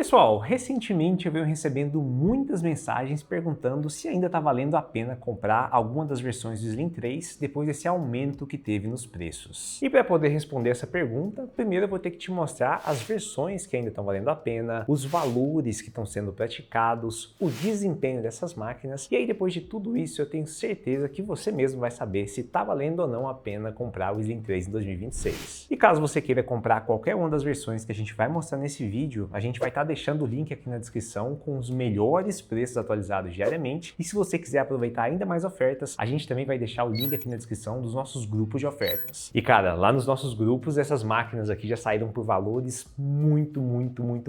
Pessoal, recentemente eu venho recebendo muitas mensagens perguntando se ainda está valendo a pena comprar alguma das versões do Slim 3 depois desse aumento que teve nos preços. E para poder responder essa pergunta, primeiro eu vou ter que te mostrar as versões que ainda estão valendo a pena, os valores que estão sendo praticados, o desempenho dessas máquinas, e aí depois de tudo isso eu tenho certeza que você mesmo vai saber se está valendo ou não a pena comprar o Slim 3 em 2026. E caso você queira comprar qualquer uma das versões que a gente vai mostrar nesse vídeo, a gente vai estar deixando o link aqui na descrição com os melhores preços atualizados diariamente, e se você quiser aproveitar ainda mais ofertas, a gente também vai deixar o link aqui na descrição dos nossos grupos de ofertas. E cara, lá nos nossos grupos, essas máquinas aqui já saíram por valores muito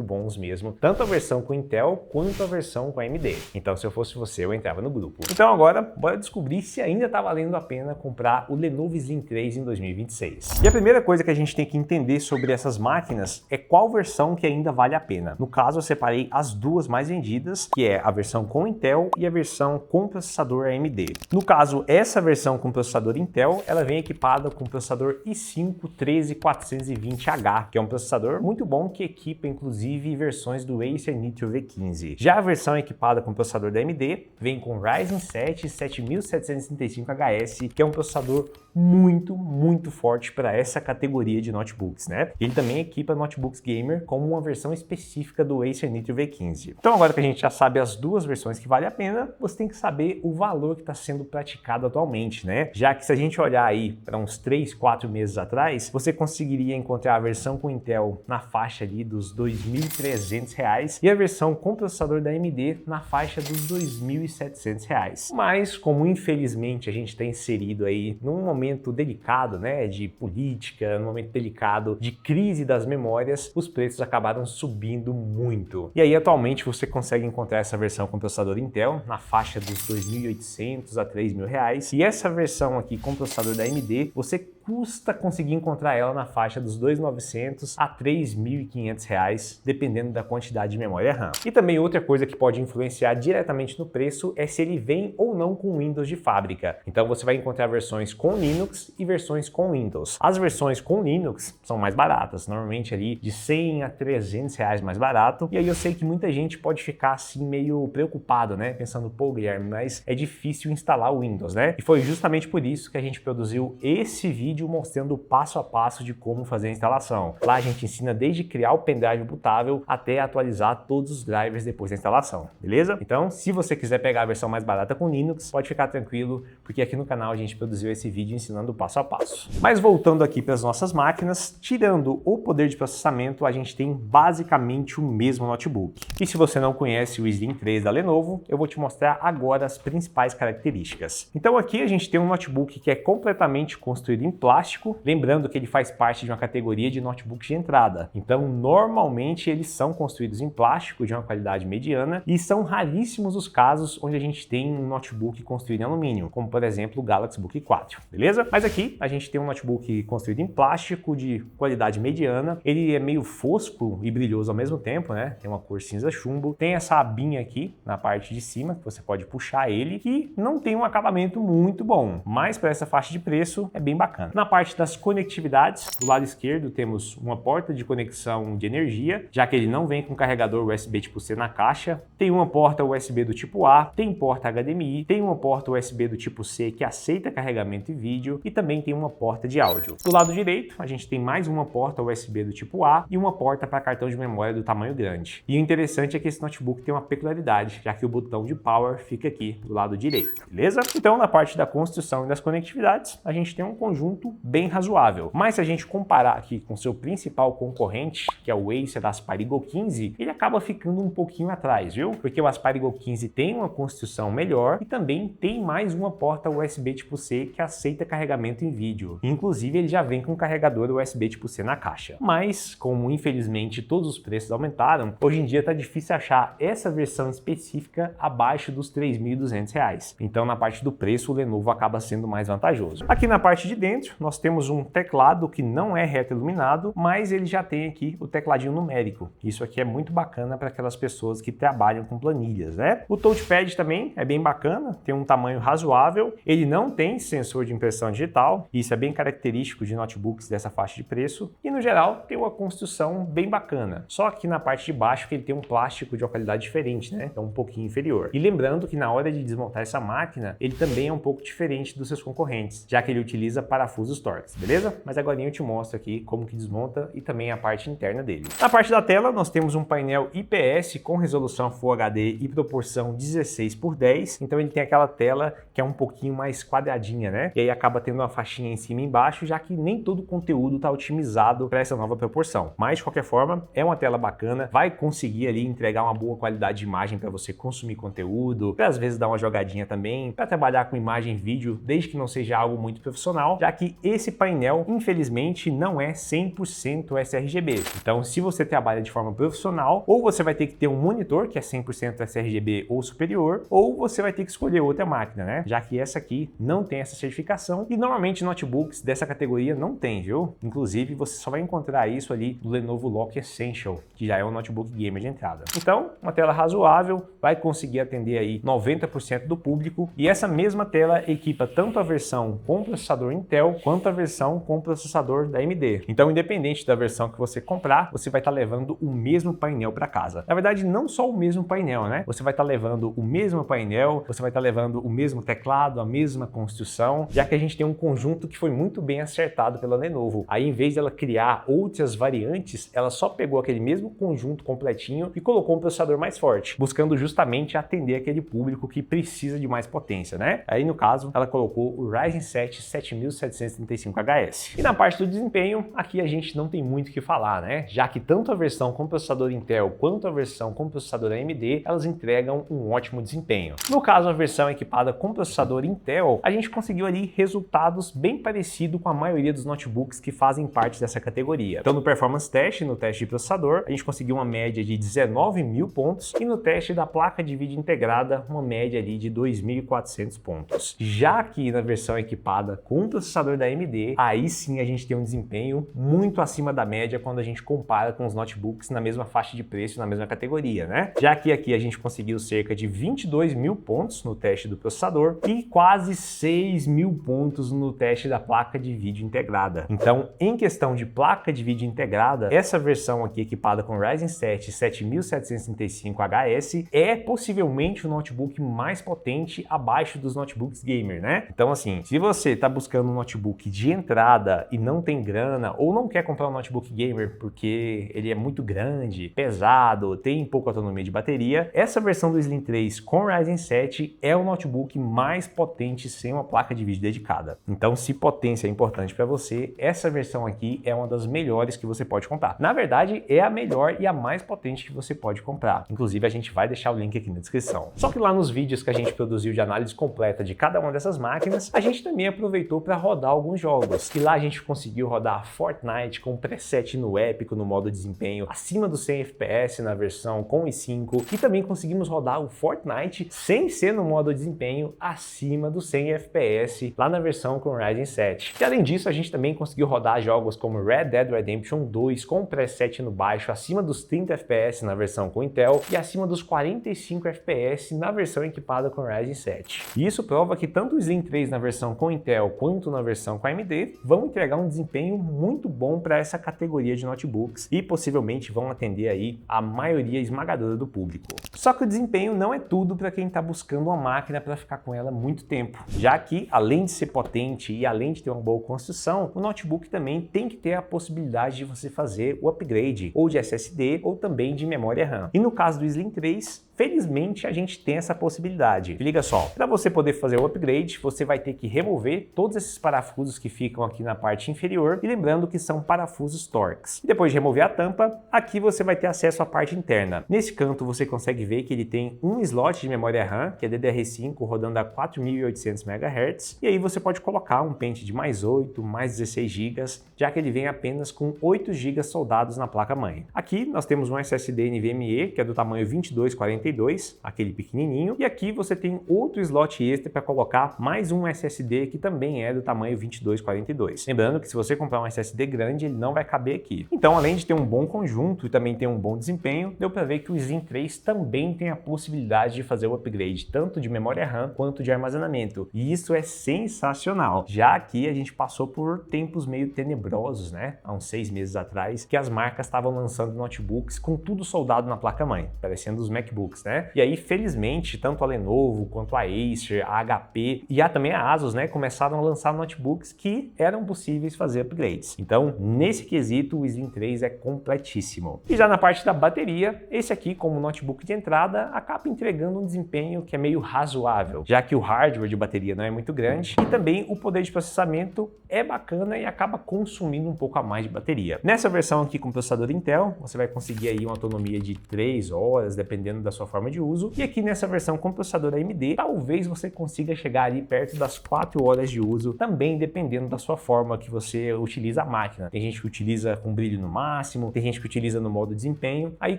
bons mesmo, tanto a versão com Intel quanto a versão com AMD. Então se eu fosse você, eu entrava no grupo. Então agora, bora descobrir se ainda está valendo a pena comprar o Lenovo Slim 3 em 2026. E a primeira coisa que a gente tem que entender sobre essas máquinas é qual versão que ainda vale a pena. No caso, eu separei as duas mais vendidas, que é a versão com Intel e a versão com processador AMD. No caso, essa versão com processador Intel, ela vem equipada com o processador i5-13420H, que é um processador muito bom que equipa inclusive versões do Acer Nitro V15. Já a versão equipada com o processador da AMD vem com Ryzen 7 7735HS, que é um processador muito forte para essa categoria de notebooks, né? Ele também equipa notebooks gamer como uma versão específica do Acer Nitro V15. Então agora que a gente já sabe as duas versões que vale a pena, você tem que saber o valor que está sendo praticado atualmente, né? Já que se a gente olhar aí para uns 3, 4 meses atrás, você conseguiria encontrar a versão com Intel na faixa ali dos R$ 2.300 e a versão com processador da AMD na faixa dos R$ 2.700. Mas como infelizmente a gente está inserido aí num momento delicado, né, de política, num momento delicado de crise das memórias, os preços acabaram subindo muito. E aí atualmente você consegue encontrar essa versão com processador Intel na faixa dos R$ 2.800 a R$ 3.000, e essa versão aqui com processador da AMD, você custa conseguir encontrar ela na faixa dos R$ 2.900 a R$ 3.500, dependendo da quantidade de memória RAM. E também outra coisa que pode influenciar diretamente no preço é se ele vem ou não com Windows de fábrica. Então você vai encontrar versões com Linux e versões com Windows. As versões com Linux são mais baratas, normalmente ali de 100 a 300 reais mais barato. E aí eu sei que muita gente pode ficar assim meio preocupado, né? Pensando, pô, Guilherme, mas é difícil instalar o Windows, né? E foi justamente por isso que a gente produziu esse vídeo mostrando o passo a passo de como fazer a instalação. Lá a gente ensina desde criar o pendrive bootável até atualizar todos os drivers depois da instalação, beleza? Então, se você quiser pegar a versão mais barata com Linux, pode ficar tranquilo, porque aqui no canal a gente produziu esse vídeo ensinando o passo a passo. Mas voltando aqui para as nossas máquinas, tirando o poder de processamento, a gente tem basicamente o mesmo notebook. E se você não conhece o Slim 3 da Lenovo, eu vou te mostrar agora as principais características. Então aqui a gente tem um notebook que é completamente construído em plástico, lembrando que ele faz parte de uma categoria de notebooks de entrada. Então, normalmente eles são construídos em plástico de uma qualidade mediana e são raríssimos os casos onde a gente tem um notebook construído em alumínio, como por exemplo o Galaxy Book 4, beleza? Mas aqui a gente tem um notebook construído em plástico de qualidade mediana, ele é meio fosco e brilhoso ao mesmo tempo, né? Tem uma cor cinza chumbo, tem essa abinha aqui na parte de cima que você pode puxar ele e não tem um acabamento muito bom, mas para essa faixa de preço é bem bacana. Na parte das conectividades, do lado esquerdo temos uma porta de conexão de energia, já que ele não vem com carregador USB tipo C na caixa. Tem uma porta USB do tipo A, tem porta HDMI, tem uma porta USB do tipo C que aceita carregamento e vídeo e também tem uma porta de áudio. Do lado direito, a gente tem mais uma porta USB do tipo A e uma porta para cartão de memória do tamanho grande. E o interessante é que esse notebook tem uma peculiaridade, já que o botão de power fica aqui do lado direito, beleza? Então, na parte da construção e das conectividades, a gente tem um conjunto bem razoável. Mas se a gente comparar aqui com seu principal concorrente, que é o Acer Aspire Go 15, ele acaba ficando um pouquinho atrás, viu? Porque o Aspire Go 15 tem uma construção melhor e também tem mais uma porta USB tipo C que aceita carregamento em vídeo. Inclusive, ele já vem com carregador USB tipo C na caixa. Mas, como infelizmente todos os preços aumentaram, hoje em dia tá difícil achar essa versão específica abaixo dos R$ 3.200. Então, na parte do preço, o Lenovo acaba sendo mais vantajoso. Aqui na parte de dentro, peito, nós temos um teclado que não é reto iluminado, mas ele já tem aqui o tecladinho numérico. Isso aqui é muito bacana para aquelas pessoas que trabalham com planilhas, né? O touchpad também é bem bacana, tem um tamanho razoável, ele não tem sensor de impressão digital, isso é bem característico de notebooks dessa faixa de preço, e no geral tem uma construção bem bacana, só que na parte de baixo que ele tem um plástico de uma qualidade diferente, né? É um pouquinho inferior. E lembrando que na hora de desmontar essa máquina, ele também é um pouco diferente dos seus concorrentes, já que ele utiliza parafusos Torx, beleza? Mas agora eu te mostro aqui como que desmonta e também a parte interna dele. Na parte da tela, nós temos um painel IPS com resolução Full HD e proporção 16:10, então ele tem aquela tela que é um pouquinho mais quadradinha, né? E aí acaba tendo uma faixinha em cima e embaixo, já que nem todo o conteúdo está otimizado para essa nova proporção. Mas de qualquer forma, é uma tela bacana, vai conseguir ali entregar uma boa qualidade de imagem para você consumir conteúdo, para às vezes dar uma jogadinha também, para trabalhar com imagem e vídeo, desde que não seja algo muito profissional, já que esse painel, infelizmente, não é 100% sRGB. Então, se você trabalha de forma profissional, ou você vai ter que ter um monitor que é 100% sRGB ou superior, ou você vai ter que escolher outra máquina, né? Já que essa aqui não tem essa certificação e normalmente notebooks dessa categoria não tem, viu? Inclusive, você só vai encontrar isso ali no Lenovo Lock Essential, que já é um notebook gamer de entrada. Então, uma tela razoável, vai conseguir atender aí 90% do público, e essa mesma tela equipa tanto a versão com processador Intel quanto a versão com processador da AMD. Então, independente da versão que você comprar, você vai estar levando o mesmo painel para casa. Na verdade, não só o mesmo painel, né? Você vai estar levando o mesmo painel, você vai estar levando o mesmo teclado, a mesma construção, já que a gente tem um conjunto que foi muito bem acertado pela Lenovo. Aí, em vez dela criar outras variantes, ela só pegou aquele mesmo conjunto completinho e colocou um processador mais forte, buscando justamente atender aquele público que precisa de mais potência, né? Aí, no caso, ela colocou o Ryzen 7 7735HS. E na parte do desempenho, aqui a gente não tem muito o que falar, né? Já que tanto a versão com processador Intel quanto a versão com processador AMD, elas entregam um ótimo desempenho. No caso, a versão equipada com processador Intel, a gente conseguiu ali resultados bem parecidos com a maioria dos notebooks que fazem parte dessa categoria. Então, no Performance Test, no teste de processador, a gente conseguiu uma média de 19.000 pontos e no teste da placa de vídeo integrada, uma média ali de 2.400 pontos. Já que na versão equipada com o processador da AMD, aí sim a gente tem um desempenho muito acima da média quando a gente compara com os notebooks na mesma faixa de preço, na mesma categoria, né? Já que aqui a gente conseguiu cerca de 22.000 pontos no teste do processador e quase 6.000 pontos no teste da placa de vídeo integrada. Então, em questão de placa de vídeo integrada, essa versão aqui equipada com Ryzen 7 7735HS é possivelmente o notebook mais potente abaixo dos notebooks gamer, né? Então, assim, se você está buscando um notebook de entrada e não tem grana, ou não quer comprar um notebook gamer porque ele é muito grande, pesado, tem pouca autonomia de bateria, essa versão do Slim 3 com Ryzen 7 é o notebook mais potente sem uma placa de vídeo dedicada. Então, se potência é importante para você, essa versão aqui é uma das melhores que você pode comprar. Na verdade, é a melhor e a mais potente que você pode comprar. Inclusive, a gente vai deixar o link aqui na descrição. Só que lá nos vídeos que a gente produziu de análise completa de cada uma dessas máquinas, a gente também aproveitou para rodar alguns jogos. E lá a gente conseguiu rodar Fortnite com preset no épico no modo desempenho acima dos 100 FPS na versão com i5, e também conseguimos rodar o Fortnite sem ser no modo desempenho acima dos 100 FPS lá na versão com Ryzen 7. E além disso, a gente também conseguiu rodar jogos como Red Dead Redemption 2 com preset no baixo acima dos 30 FPS na versão com Intel e acima dos 45 FPS na versão equipada com Ryzen 7. E isso prova que tanto o Slim 3 na versão com Intel quanto na versão com AMD vão entregar um desempenho muito bom para essa categoria de notebooks e possivelmente vão atender aí a maioria esmagadora do público. Só que o desempenho não é tudo para quem está buscando uma máquina para ficar com ela muito tempo, já que além de ser potente e além de ter uma boa construção, o notebook também tem que ter a possibilidade de você fazer o upgrade ou de SSD ou também de memória RAM. E no caso do Slim 3, felizmente a gente tem essa possibilidade. Liga só, para você poder fazer o upgrade, você vai ter que remover todos esses parafusos que ficam aqui na parte inferior, e lembrando que são parafusos Torx. E depois de remover a tampa, aqui você vai ter acesso à parte interna. Nesse canto você consegue ver que ele tem um slot de memória RAM, que é DDR5 rodando a 4.800 MHz, e aí você pode colocar um pente de mais 8, mais 16 GB, já que ele vem apenas com 8 GB soldados na placa-mãe. Aqui nós temos um SSD NVMe, que é do tamanho 2242, aquele pequenininho, e aqui você tem outro slot extra para colocar mais um SSD que também é do tamanho 2242. Lembrando que se você comprar um SSD grande, ele não vai caber aqui. Então, além de ter um bom conjunto e também ter um bom desempenho, deu para ver que o Slim 3 também tem a possibilidade de fazer o upgrade tanto de memória RAM quanto de armazenamento. E isso é sensacional. Já que a gente passou por tempos meio tenebrosos, né? Há uns 6 meses atrás, que as marcas estavam lançando notebooks com tudo soldado na placa-mãe, parecendo os MacBooks, né? E aí, felizmente, tanto a Lenovo quanto a Acer, a HP e também a Asus, né, começaram a lançar notebooks que eram possíveis fazer upgrades. Então, nesse quesito, o Slim 3 é completíssimo. E já na parte da bateria, esse aqui, como notebook de entrada, acaba entregando um desempenho que é meio razoável, já que o hardware de bateria não é muito grande e também o poder de processamento é bacana e acaba consumindo um pouco a mais de bateria. Nessa versão aqui com processador Intel, você vai conseguir aí uma autonomia de 3 horas, dependendo da sua forma de uso. E aqui nessa versão com processador AMD, talvez você consiga chegar ali perto das 4 horas de uso, também dependendo da sua forma que você utiliza a máquina. Tem gente que utiliza com brilho no máximo, tem gente que utiliza no modo desempenho, aí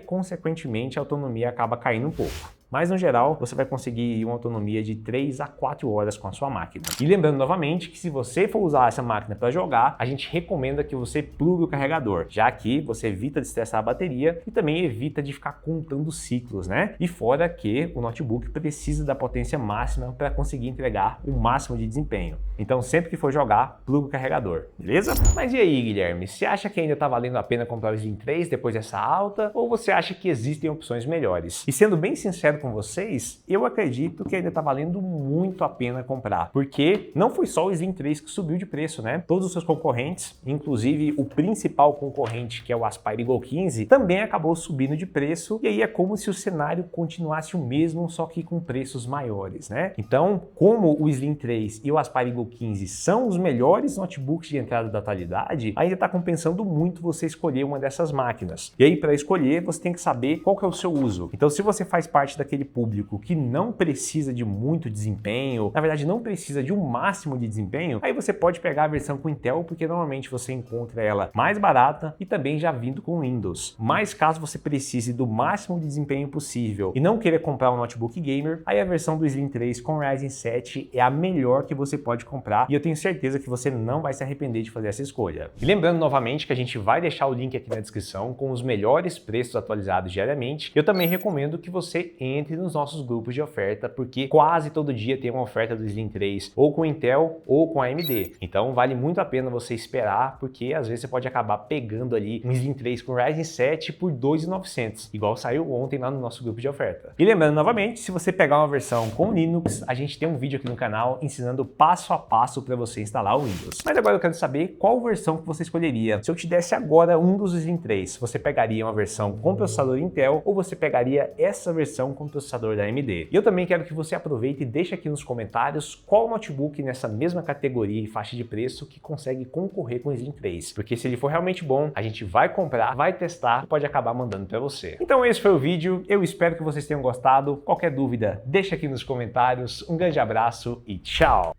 consequentemente a autonomia acaba caindo um pouco. Mas no geral, você vai conseguir uma autonomia de 3 a 4 horas com a sua máquina. E lembrando novamente que se você for usar essa máquina para jogar, a gente recomenda que você plugue o carregador, já que você evita de estressar a bateria e também evita de ficar contando ciclos, né? E fora que o notebook precisa da potência máxima para conseguir entregar o máximo de desempenho. Então sempre que for jogar, plugue o carregador, beleza? Mas e aí, Guilherme, você acha que ainda está valendo a pena comprar o Slim 3 depois dessa alta? Ou você acha que existem opções melhores? E sendo bem sincero com vocês, eu acredito que ainda está valendo muito a pena comprar, porque não foi só o Slim 3 que subiu de preço, né? Todos os seus concorrentes, inclusive o principal concorrente, que é o Aspire Go 15, também acabou subindo de preço, e aí é como se o cenário continuasse o mesmo, só que com preços maiores, né? Então, como o Slim 3 e o Aspire Go 15 são os melhores notebooks de entrada da atualidade, ainda está compensando muito você escolher uma dessas máquinas. E aí, para escolher, você tem que saber qual que é o seu uso. Então, se você faz parte daquele público que não precisa de muito desempenho, na verdade não precisa de um máximo de desempenho, aí você pode pegar a versão com Intel, porque normalmente você encontra ela mais barata e também já vindo com Windows. Mas caso você precise do máximo de desempenho possível e não queira comprar um notebook gamer, aí a versão do Slim 3 com Ryzen 7 é a melhor que você pode comprar e eu tenho certeza que você não vai se arrepender de fazer essa escolha. E lembrando novamente que a gente vai deixar o link aqui na descrição com os melhores preços atualizados diariamente. Eu também recomendo que você entre nos nossos grupos de oferta, porque quase todo dia tem uma oferta do Slim 3 ou com Intel ou com AMD. Então vale muito a pena você esperar, porque às vezes você pode acabar pegando ali um Slim 3 com Ryzen 7 por R$ 2.900, igual saiu ontem lá no nosso grupo de oferta. E lembrando novamente, se você pegar uma versão com Linux, a gente tem um vídeo aqui no canal ensinando passo a passo para você instalar o Windows. Mas agora eu quero saber qual versão que você escolheria. Se eu te desse agora um dos Slim 3, você pegaria uma versão com processador Intel ou você pegaria essa versão com processador da AMD? E eu também quero que você aproveite e deixe aqui nos comentários qual notebook nessa mesma categoria e faixa de preço que consegue concorrer com o Slim 3, porque se ele for realmente bom, a gente vai comprar, vai testar e pode acabar mandando para você. Então esse foi o vídeo, eu espero que vocês tenham gostado. Qualquer dúvida, deixa aqui nos comentários. Um grande abraço e tchau!